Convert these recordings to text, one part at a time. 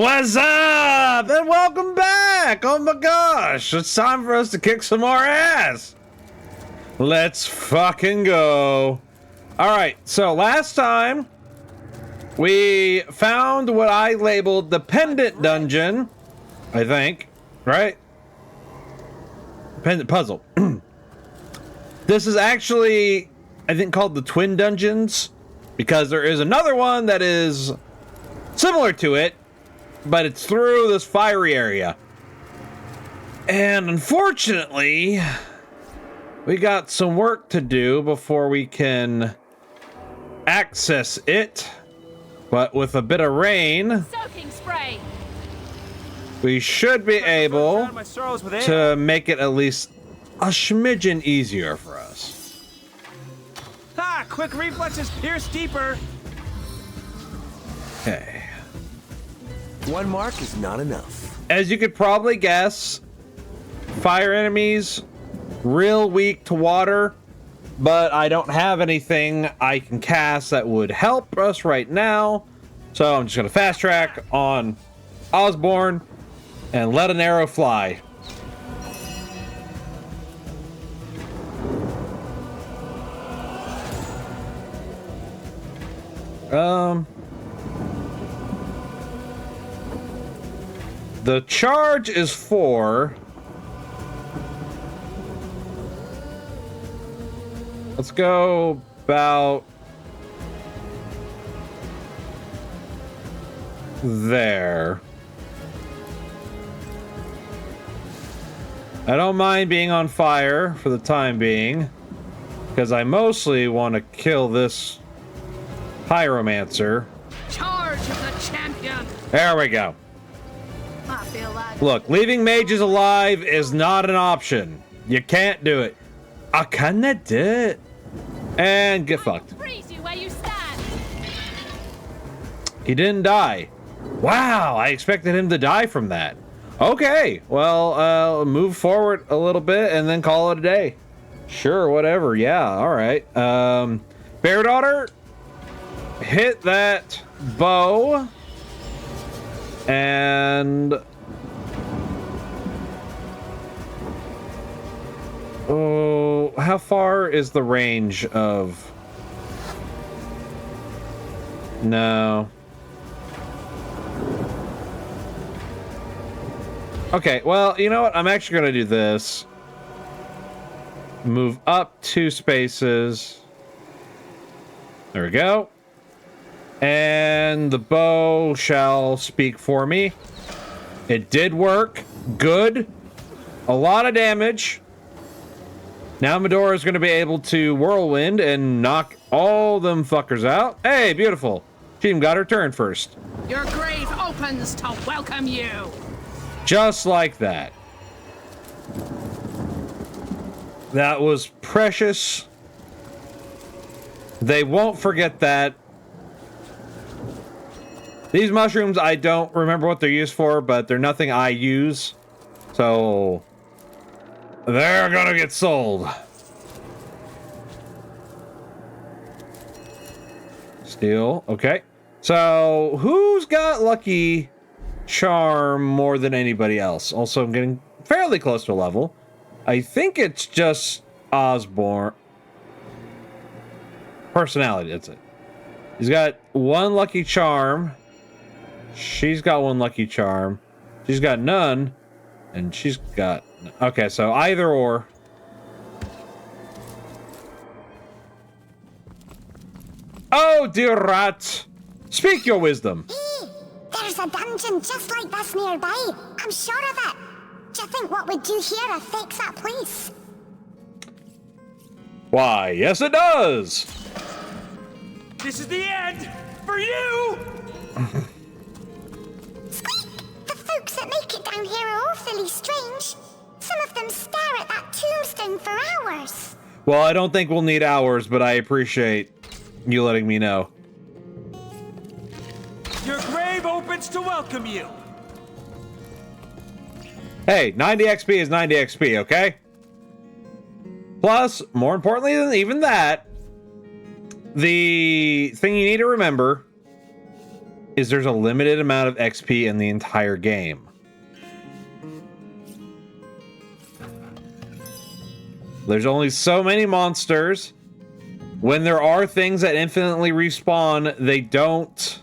What's up? And welcome back! Oh my gosh, it's time for us to kick some more ass! Let's fucking go. Alright, so last time we found what I labeled the pendant dungeon, I think, right? Pendant puzzle. This is actually, I think, called the Twin Dungeons, because there is another one that is similar to it, but it's through this fiery area. And unfortunately, we got some work to do before we can access it. But with a bit of rain, soaking spray, we should be able to make it at least a smidgen easier for us. Ha! Quick reflexes pierce deeper. Okay. One mark is not enough. As you could probably guess, fire enemies, real weak to water, but I don't have anything I can cast that would help us right now. So I'm just gonna fast track on Osborne and let an arrow fly. The charge is 4. Let's go about there. I don't mind being on fire for the time being, because I mostly want to kill this pyromancer. charge of the champion. There we go. I feel like Look, leaving mages alive is not an option. You can't do it. I cannot do it. And get fucked. freeze you where you stand. He didn't die. Wow, I expected him to die from that. Okay, well, move forward a little bit and then call it a day. Sure, whatever. Yeah, all right. Bear Daughter, hit that bow. And oh, how far is the range of? No. Okay, well, you know what? I'm actually going to do this. Move up 2 spaces. There we go. And the bow shall speak for me. It did work. Good. A lot of damage. Now Medora is going to be able to whirlwind and knock all them fuckers out. Hey, beautiful. She even got her turn first. Your grave opens to welcome you. Just like that. That was precious. They won't forget that. These mushrooms, I don't remember what they're used for, but they're nothing I use. So they're gonna get sold. Steal. Okay. So who's got Lucky Charm more than anybody else? Also, I'm getting fairly close to a level. I think it's just Osborne. Personality, that's it. He's got 1 Lucky Charm. She's got 1 Lucky Charm. She's got none. And she's got... Okay, so either or. Oh, dear rat. Speak your wisdom. Hey, there's a dungeon just like this nearby. I'm sure of it. Do you think what we do here affects that place? Why, yes it does. This is the end for you. Squeak! The folks that make it down here are awfully strange. Some of them stare at that tombstone for hours. Well, I don't think we'll need hours, but I appreciate you letting me know. Your grave opens to welcome you. Hey, 90 XP is 90 XP, okay? Plus, more importantly than even that, the thing you need to remember is there's a limited amount of XP in the entire game. There's only so many monsters. When there are things that infinitely respawn, they don't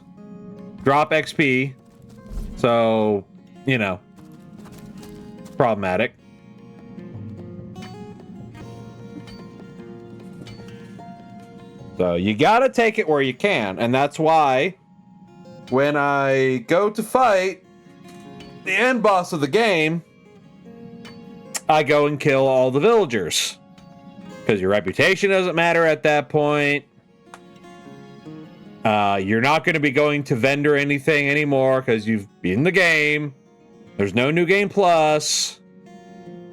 drop XP. So, you know, problematic. So you gotta take it where you can, and that's why when I go to fight the end boss of the game, I go and kill all the villagers. Because your reputation doesn't matter at that point. You're not going to be going to vendor anything anymore because you've been in the game. There's no new game plus.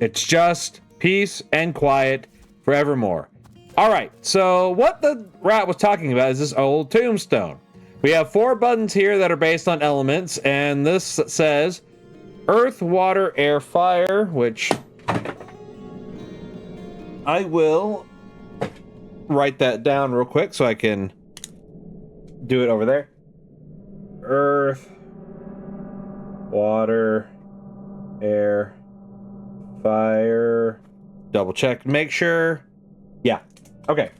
It's just peace and quiet forevermore. All right, so what the rat was talking about is this old tombstone. We have 4 buttons here that are based on elements, and this says earth, water, air, fire, which I will write that down real quick so I can do it over there. Earth, water, air, fire. Double check, make sure. Yeah. Okay.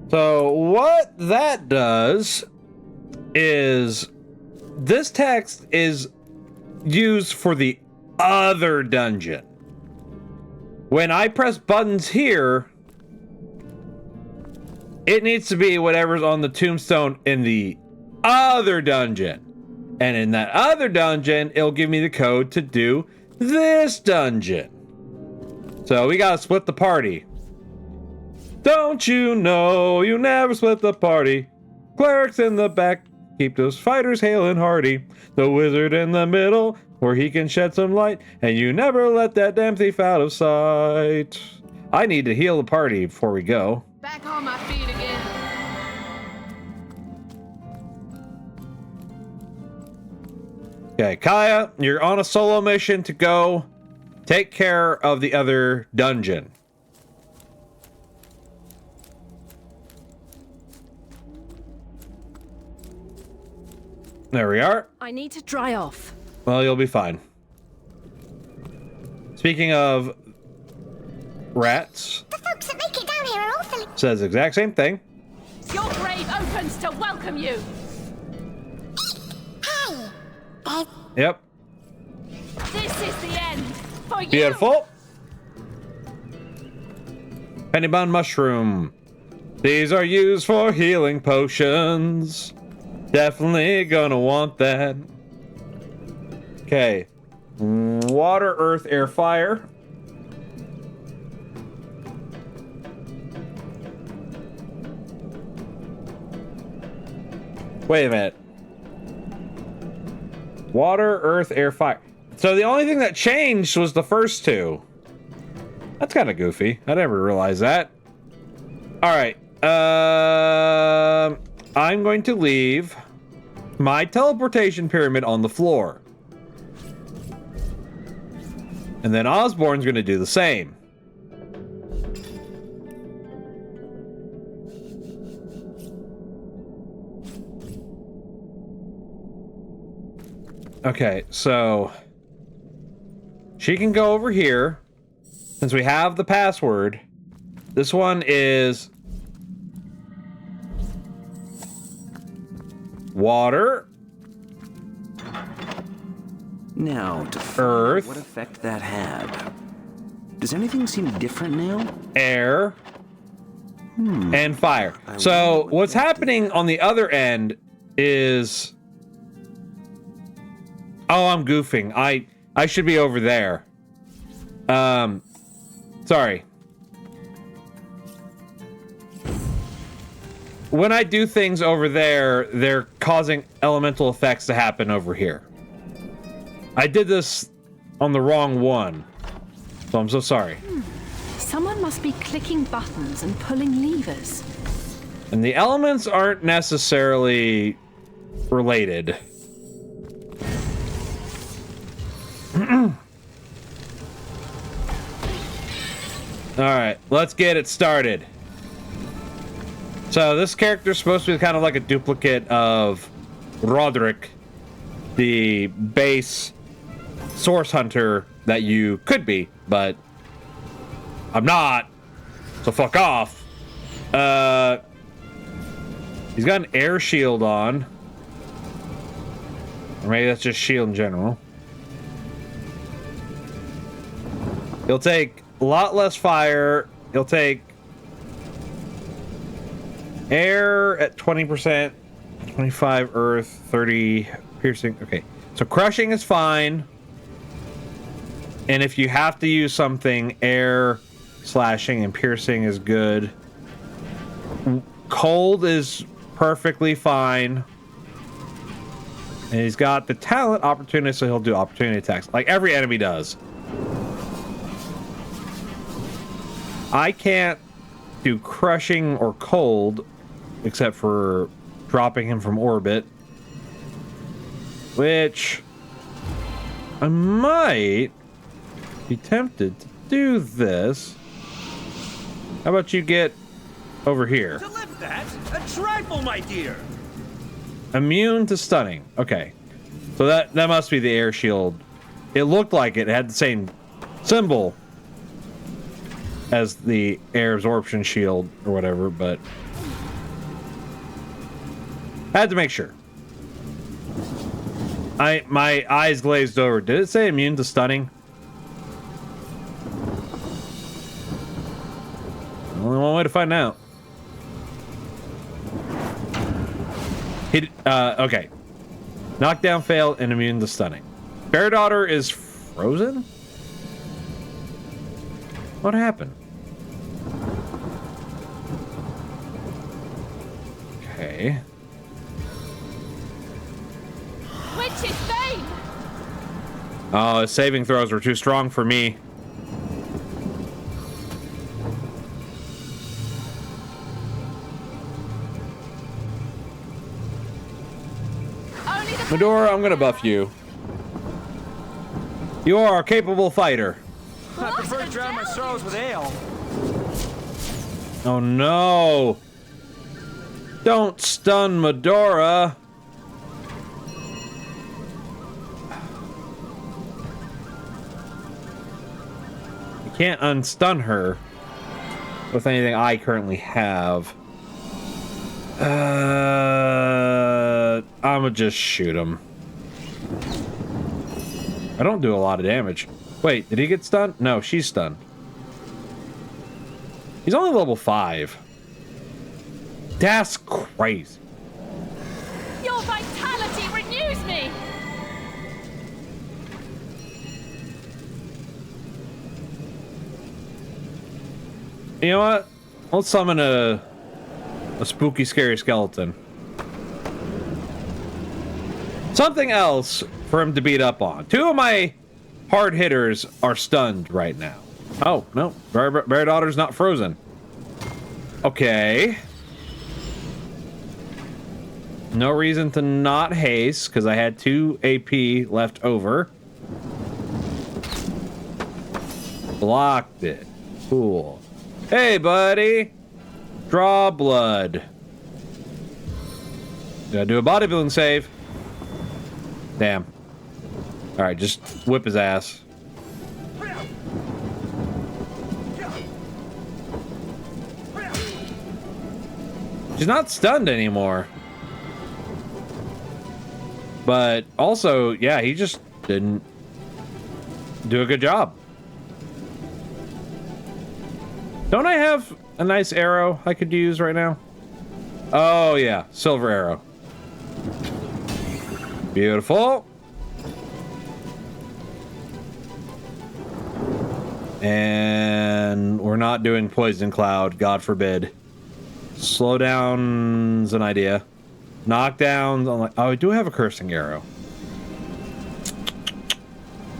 So what that does is this text is used for the other dungeon. When I press buttons here, it needs to be whatever's on the tombstone in the other dungeon. And in that other dungeon, it'll give me the code to do this dungeon. So we gotta split the party. Don't you know you never split the party? Clerics in the back, keep those fighters hale and hearty. The wizard in the middle, where he can shed some light. And you never let that damn thief out of sight. I need to heal the party before we go. Back on my feet again. Okay, Kaya, you're on a solo mission to go take care of the other dungeon. There we are. I need to dry off. Well, you'll be fine. Speaking of rats, The folks that make it down here are awfully... says the exact same thing. Your grave opens to welcome you. Hey! There's... Yep. This is the end for you. Beautiful. Penny bun mushroom. These are used for healing potions. Definitely gonna want that. Okay. Water, earth, air, fire. Wait a minute. Water, earth, air, fire. So the only thing that changed was the first two. That's kind of goofy. I never realized that. All right. I'm going to leave my teleportation pyramid on the floor. And then Osborne's going to do the same. Okay, so she can go over here. Since we have the password, this one is water, Now, to find Earth. what effect that had. Does anything seem different now? air, and fire. So what's happening on the other end is... Oh, I'm goofing. I should be over there. Sorry. When I do things over there, they're causing elemental effects to happen over here. I did this on the wrong one, so I'm so sorry. Someone must be clicking buttons and pulling levers. And the elements aren't necessarily related. Alright, let's get it started. So this character's supposed to be kind of like a duplicate of Roderick, the base source hunter that you could be, but I'm not. So fuck off. He's got an air shield on. Or maybe that's just shield in general. He'll take a lot less fire. He'll take air at 20%, 25 earth, 30 piercing. Okay, so crushing is fine. And if you have to use something, air, slashing, and piercing is good. Cold is perfectly fine. And he's got the talent opportunity, so he'll do opportunity attacks, like every enemy does. I can't do crushing or cold, except for dropping him from orbit. Which I might be tempted to do this. How about you get over here? To lift that, a trifle, my dear. Immune to stunning. Okay. So that must be the air shield. It looked like it had the same symbol as the air absorption shield or whatever, but had to make sure. My eyes glazed over. Did it say immune to stunning? Only one way to find out. Okay. Knockdown failed and immune to stunning. Bear Daughter is frozen? What happened? Okay. Witch's Bane! Oh, his saving throws were too strong for me. Medora, I'm gonna buff you. You are a capable fighter. I prefer to drown my sorrows with ale. Oh no! Don't stun Medora! You can't unstun her with anything I currently have. I'ma just shoot him. I don't do a lot of damage. Wait, did he get stunned? No, she's stunned. He's only level 5. That's crazy. Your vitality renews me! You know what? Let's summon a spooky, scary skeleton. Something else for him to beat up on. 2 of my hard hitters are stunned right now. Oh, no. Bear Daughter's not frozen. Okay. No reason to not haste, because I had 2 AP left over. Blocked it. Cool. Hey, buddy. Draw blood. Gotta do a bodybuilding save. Damn. Alright, just whip his ass. She's not stunned anymore. But also, yeah, he just didn't do a good job. Don't I have a nice arrow I could use right now? Oh, yeah. Silver arrow. Beautiful. And we're not doing Poison Cloud, God forbid. Slowdown's an idea. Knockdowns, oh, I do have a cursing arrow.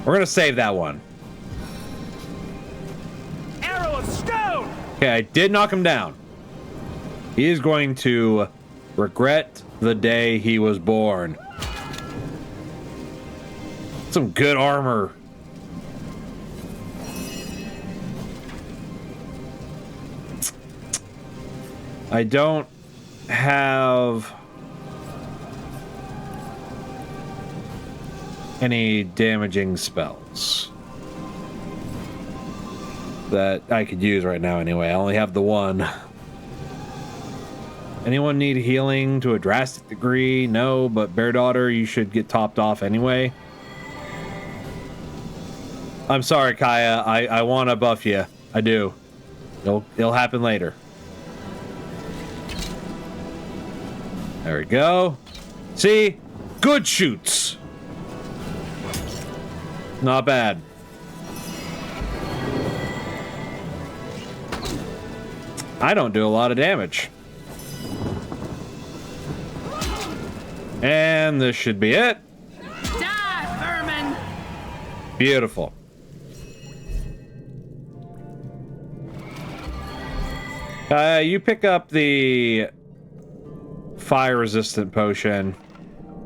We're gonna save that one. Arrow of stone! Okay, I did knock him down. He is going to regret the day he was born. Some good armor. I don't have any damaging spells that I could use right now anyway. I only have the one. Anyone need healing to a drastic degree? No, but Bear Daughter, you should get topped off anyway. I'm sorry, Kaya. I want to buff you. I do. It'll happen later. There we go. See? Good shoots. Not bad. I don't do a lot of damage. And this should be it. Die, vermin! Beautiful. You pick up the fire resistant potion.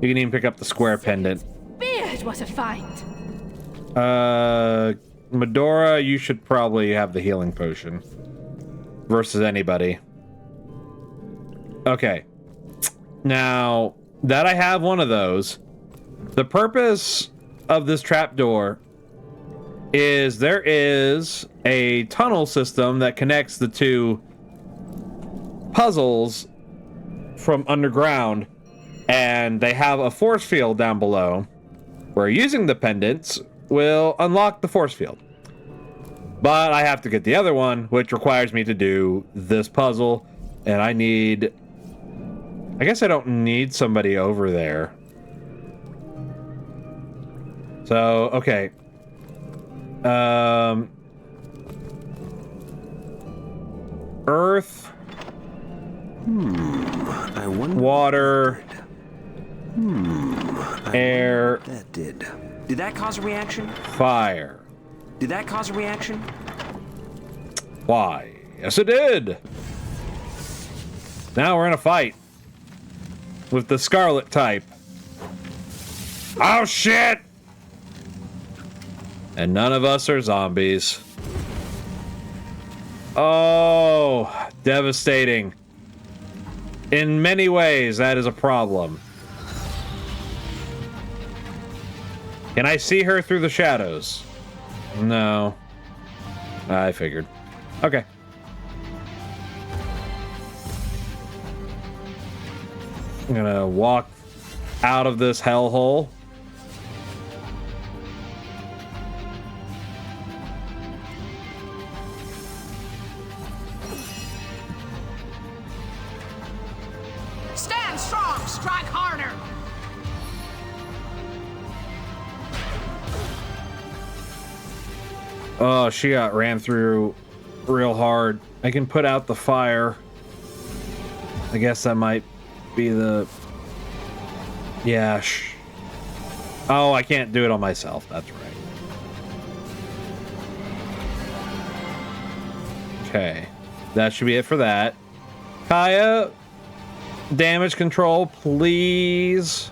You can even pick up the square pendant. Beard, what a find! Medora, you should probably have the healing potion versus anybody. Okay. Now that I have one of those, the purpose of this trapdoor is there is a tunnel system that connects the two puzzles from underground, and they have a force field down below where using the pendants will unlock the force field. But I have to get the other one, which requires me to do this puzzle, and I guess I don't need somebody over there. So, okay. Earth. I wonder. Water. Air. That did. Did that cause a reaction? Fire. Did that cause a reaction? Why? Yes, it did. Now we're in a fight with the Scarlet type. Oh shit! And none of us are zombies. Oh, devastating. In many ways, that is a problem. Can I see her through the shadows? No. I figured. Okay. I'm gonna walk out of this hellhole. Stand strong, strike harder! Oh, she got ran through real hard. I can put out the fire. I guess that might be the... Yeah, Oh, I can't do it on myself. That's right. Okay. That should be it for that. Kaya, damage control, please.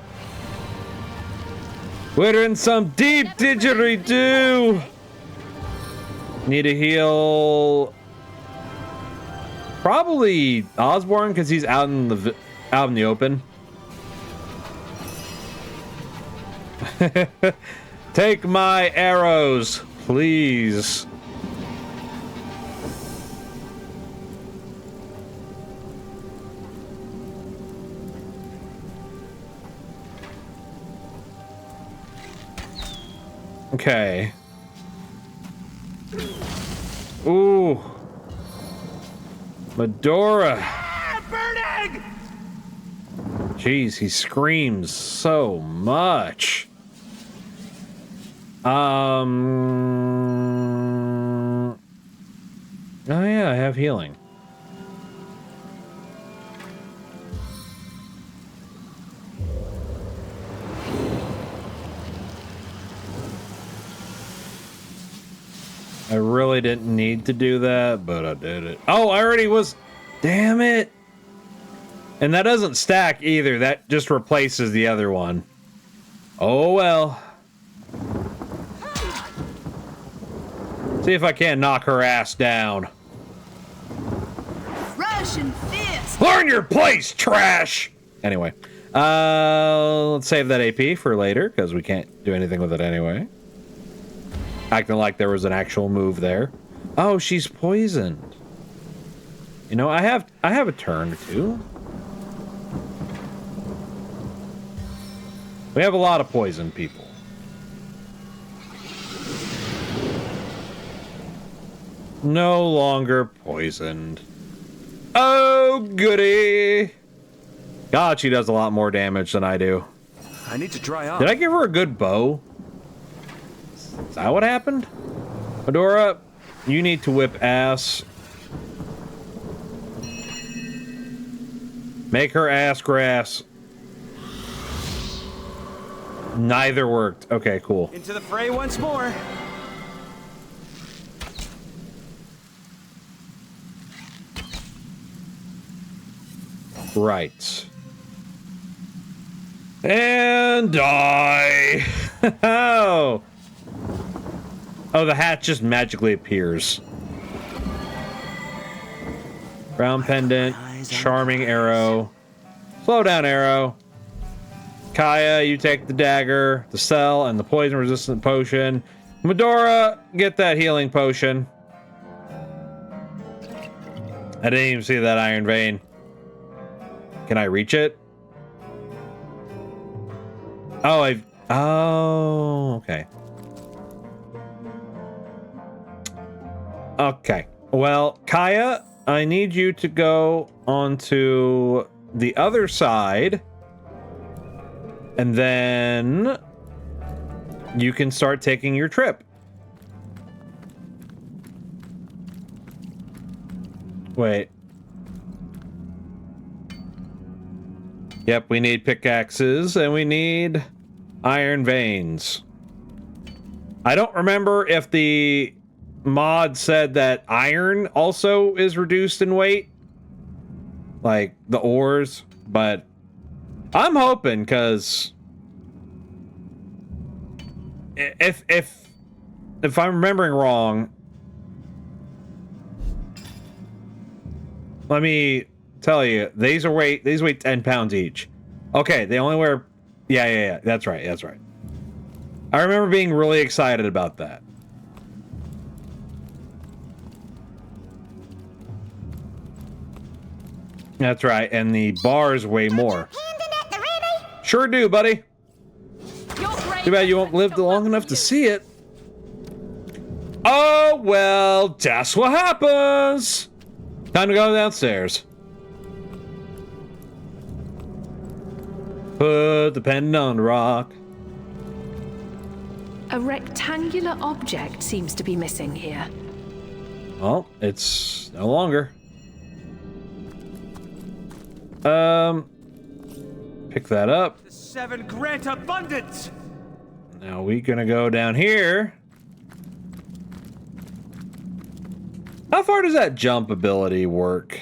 We're in some deep didgeridoo. Need to heal. Probably Osborne because he's out in the open. Take my arrows, please. Okay. Ooh. Medora. Burning! Jeez, he screams so much. Oh yeah, I have healing. I really didn't need to do that, but I did it. Oh, I already was. Damn it. And that doesn't stack either. That just replaces the other one. Oh, well. See if I can't knock her ass down. Russian fist! Learn your place, trash! Anyway. Let's save that AP for later, because we can't do anything with it anyway. Acting like there was an actual move there. Oh, she's poisoned. You know, I have a turn or two. We have a lot of poisoned people. No longer poisoned. Oh, goody. God, she does a lot more damage than I do. I need to dry off. Did I give her a good bow? Is that what happened? Medora, you need to whip ass. Make her ass grass. Neither worked. Okay, cool. Into the fray once more. Right. And die. Oh. Oh, the hat just magically appears. Brown pendant, charming arrow, slow down arrow. Kaya, you take the dagger, the cell, and the poison resistant potion. Medora, get that healing potion. I didn't even see that iron vein. Can I reach it? Oh, oh, okay. Okay. Well, Kaya, I need you to go onto the other side. And then you can start taking your trip. Wait. Yep, we need pickaxes and we need iron veins. I don't remember if the mod said that iron also is reduced in weight. Like the ores, but I'm hoping, because if I'm remembering wrong, let me tell you, these weigh 10 pounds each. Okay, they only wear, yeah, that's right. I remember being really excited about that. That's right, and the bars weigh more. Sure do, buddy. Too bad you won't live long enough to see it. Oh, well, that's what happens. Time to go downstairs. Put the pendant on the rock. A rectangular object seems to be missing here. Well, it's no longer. Pick that up. The 7 grant abundance. Now we gonna go down here. How far does that jump ability work?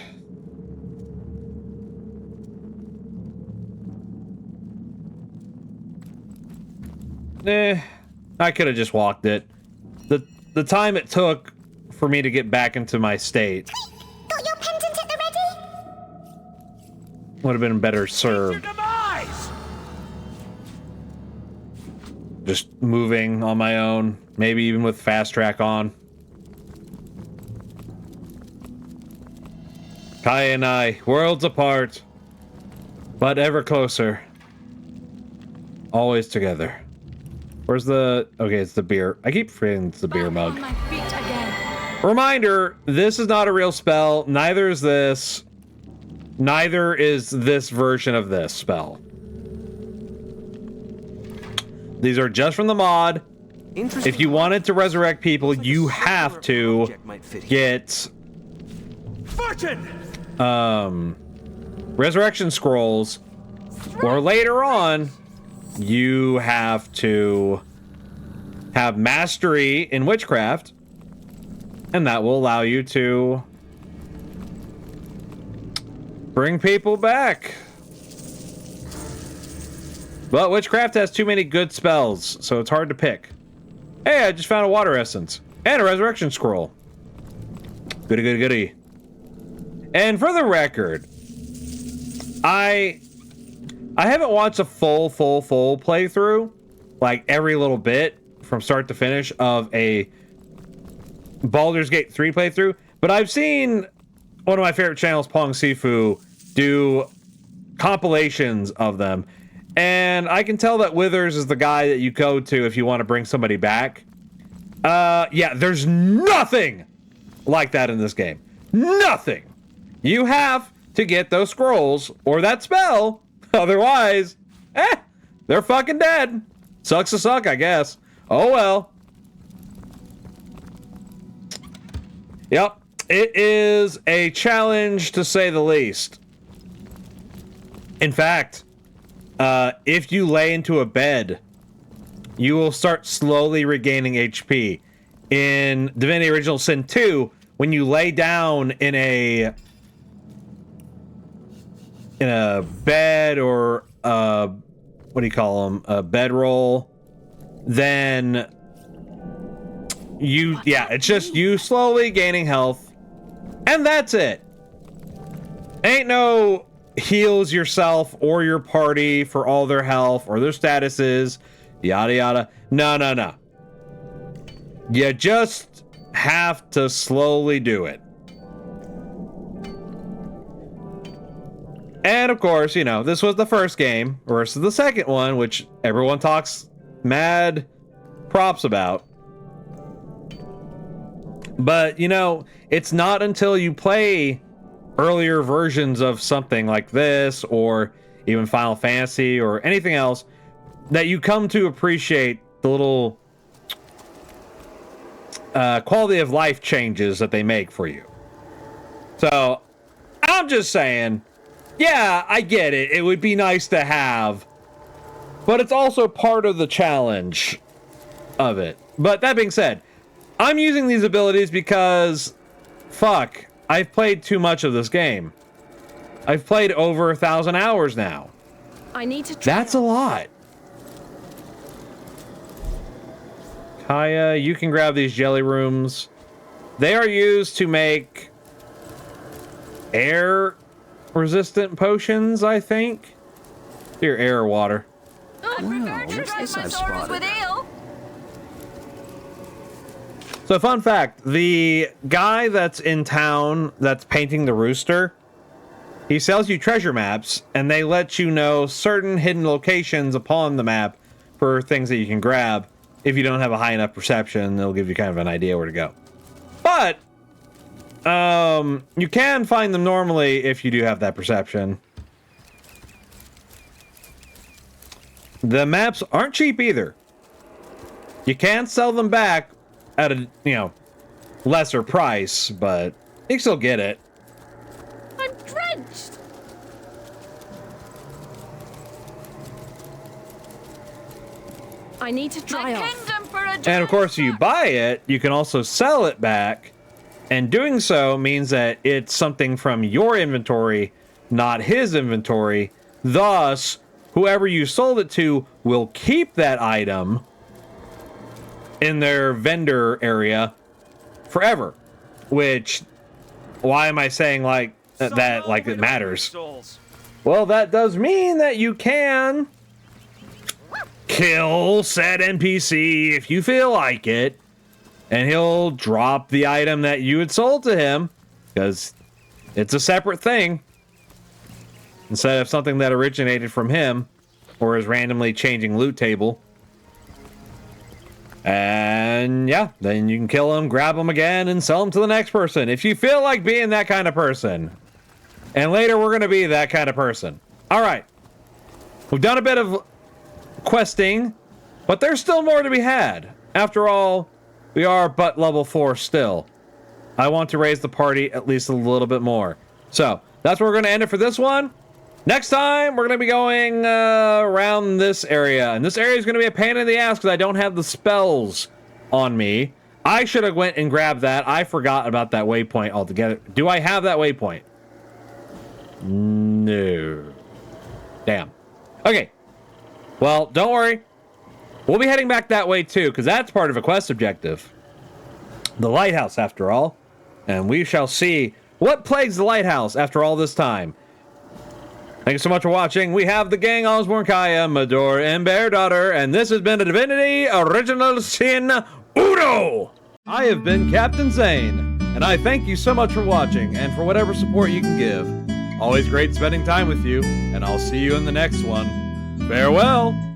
I could have just walked it. The time it took for me to get back into my state Got your pendant at the ready? would have been better served. Your demise. Just moving on my own, maybe even with fast track on. Kaya and I, worlds apart, but ever closer. Always together. Where's the... Okay, it's the beer. I keep forgetting it's the beer mug. On my feet again. Reminder, this is not a real spell. Neither is this. Neither is this version of this spell. These are just from the mod. If you wanted to resurrect people, you have to get Fortune. resurrection scrolls, or later on you have to have mastery in witchcraft, and that will allow you to bring people back. But witchcraft has too many good spells, so it's hard to pick. Hey, I just found a water essence and a resurrection scroll. Goody, goody, goody. And for the record, I I haven't watched a full playthrough, like every little bit from start to finish of a Baldur's Gate 3 playthrough, but I've seen one of my favorite channels, Pong Sifu, do compilations of them, and I can tell that Withers is the guy that you go to if you want to bring somebody back. Yeah, there's nothing like that in this game. Nothing. You have to get those scrolls or that spell, otherwise, they're fucking dead. Sucks to suck, I guess. Oh well. Yep, it is a challenge to say the least. In fact, if you lay into a bed, you will start slowly regaining HP. In Divinity Original Sin 2, when you lay down in a bed or what do you call them? A bedroll, then it's just you slowly gaining health, and that's it. Ain't no heals yourself or your party for all their health or their statuses, yada yada. No. You just have to slowly do it. And of course, you know, this was the first game versus the second one, which everyone talks mad props about. But, you know, it's not until you play earlier versions of something like this, or even Final Fantasy or anything else, that you come to appreciate the little quality of life changes that they make for you. So, I'm just saying, yeah, I get it. It would be nice to have, but it's also part of the challenge of it. But that being said, I'm using these abilities because, fuck, I've played too much of this game. I've played over 1,000 hours now. I need to try. That's a lot. Kaya, you can grab these jelly rooms. They are used to make air resistant potions, I think. Your air or water. What's this I've spotted? So, fun fact, the guy that's in town that's painting the rooster, he sells you treasure maps, and they let you know certain hidden locations upon the map for things that you can grab. If you don't have a high enough perception, they'll give you kind of an idea where to go. But you can find them normally if you do have that perception. The maps aren't cheap either. You can sell them back at a, you know, lesser price, but you can still get it. I'm drenched. I need to dry off. And of course, if you buy it, you can also sell it back. And doing so means that it's something from your inventory, not his inventory. Thus, whoever you sold it to will keep that item in their vendor area forever. Which, why am I saying like that like it matters? Well, that does mean that you can kill said NPC if you feel like it, and he'll drop the item that you had sold to him, because it's a separate thing instead of something that originated from him or is randomly changing loot table. And yeah, then you can kill him, grab him again, and sell him to the next person if you feel like being that kind of person. And later we're going to be that kind of person. All right, we've done a bit of questing, but there's still more to be had. After all, we are but level 4 still. I want to raise the party at least a little bit more. So that's where we're going to end it for this one. Next time, we're going to be going around this area. And this area is going to be a pain in the ass because I don't have the spells on me. I should have went and grabbed that. I forgot about that waypoint altogether. Do I have that waypoint? No. Damn. Okay. Well, don't worry. We'll be heading back that way too, because that's part of a quest objective. The lighthouse, after all. And we shall see what plagues the lighthouse after all this time. Thank you so much for watching. We have the gang Osborne, Kaya, Mador, and Bear Daughter, and this has been a Divinity Original Sin Uno! I have been Captain Zane, and I thank you so much for watching and for whatever support you can give. Always great spending time with you, and I'll see you in the next one. Farewell!